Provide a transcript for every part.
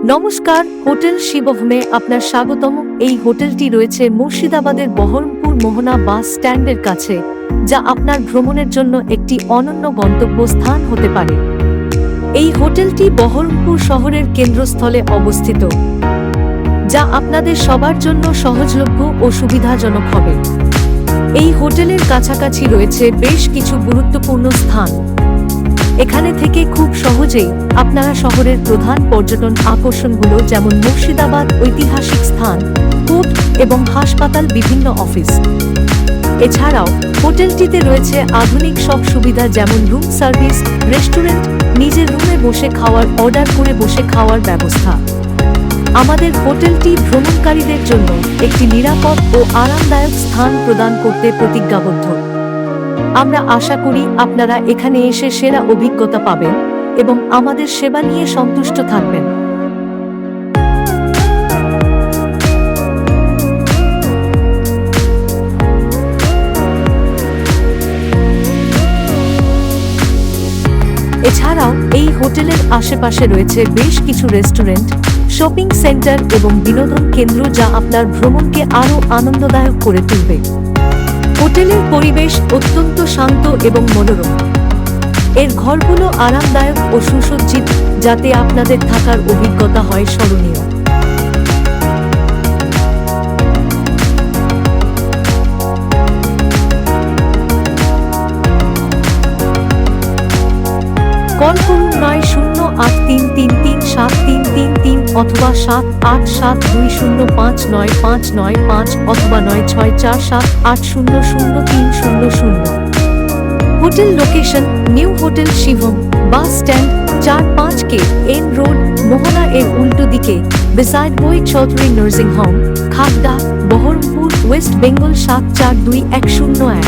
নমস্কার, হোটেল শিবভূমে আপনার স্বাগতম। এই হোটেলটি রয়েছে মুর্শিদাবাদের বহরমপুর মোহনা বাস স্ট্যান্ডের কাছে, যা আপনার ভ্রমণের জন্য একটি অনন্য গন্তব্যস্থান হতে পারে। এই হোটেলটি বহরমপুর শহরের কেন্দ্রস্থলে অবস্থিত, যা আপনাদের সবার জন্য সহজলভ্য ও সুবিধাজনক হবে। এই হোটেলের কাছাকাছি রয়েছে বেশ কিছু গুরুত্বপূর্ণ স্থান। এখানে থেকে খুব সহজেই আপনারা শহরের প্রধান পর্যটন আকর্ষণগুলো যেমন মুর্শিদাবাদ ঐতিহাসিক স্থান, কোর্ট এবং হাসপাতাল, বিভিন্ন অফিস। এছাড়াও হোটেলটিতে রয়েছে আধুনিক সব সুবিধা যেমন রুম সার্ভিস, রেস্টুরেন্ট, নিজের রুমে বসে খাওয়ার অর্ডার করে বসে খাওয়ার ব্যবস্থা। আমাদের হোটেলটি ভ্রমণকারীদের জন্য একটি নিরাপদ ও আরামদায়ক স্থান প্রদান করতে প্রতিজ্ঞাবদ্ধ। আমরা আশা করি আপনারা এখানে এসে সেরা অভিজ্ঞতা পাবেন এবং আমাদের সেবা নিয়ে সন্তুষ্ট থাকবেন। এছাড়াও এই হোটেলের আশেপাশে রয়েছে বেশ কিছু রেস্টুরেন্ট, শপিং সেন্টার এবং বিনোদন কেন্দ্র, যা আপনার ভ্রমণকে আরও আনন্দদায়ক করে তুলবে। হোটেলের পরিবেশ অত্যন্ত শান্ত এবং মনোরম। এর ঘরগুলো আরামদায়ক ও সুসজ্জিত, যাতে আপনাদের থাকার অভিজ্ঞতা হয় স্মরণীয়। কল করুন 9083337333 অথবা 7872059595 অথবা 9647800300। Hotel location: new hotel Shivam, bus stand, 4-5 N road, Mohana এর উল্টো দিকে, বিসাইড বই চৌধুরী নার্সিং হোম, খাগড়া, বহরমপুর, ওয়েস্ট বেঙ্গল 742101।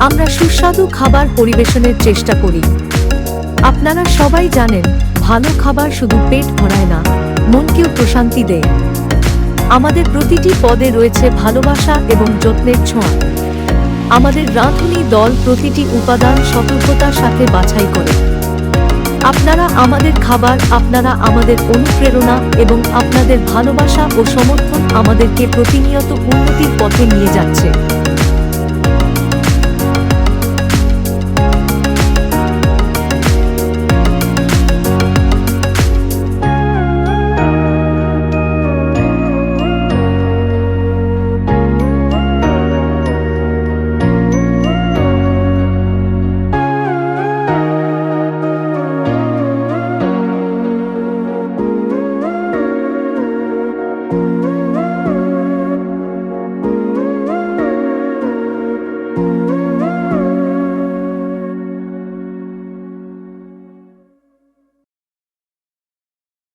আমরা সুস্বাদু খাবার পরিবেশনের চেষ্টা করি। আপনারা সবাই জানেন, ভালো খাবার শুধু পেট ভরায় না, মনকেও প্রশান্তি দেয়। আমাদের প্রতিটি পদে রয়েছে ভালোবাসা এবং যত্নের ছোঁয়া। আমাদের রাঁধুনি দল প্রতিটি উপাদান সতর্কতার সাথে বাছাই করে। আপনারা আমাদের খাবার, আপনারা আমাদের অনুপ্রেরণা এবং আপনাদের ভালোবাসা ও সমর্থন আমাদেরকে প্রতিনিয়ত উন্নতির পথে নিয়ে যাচ্ছে।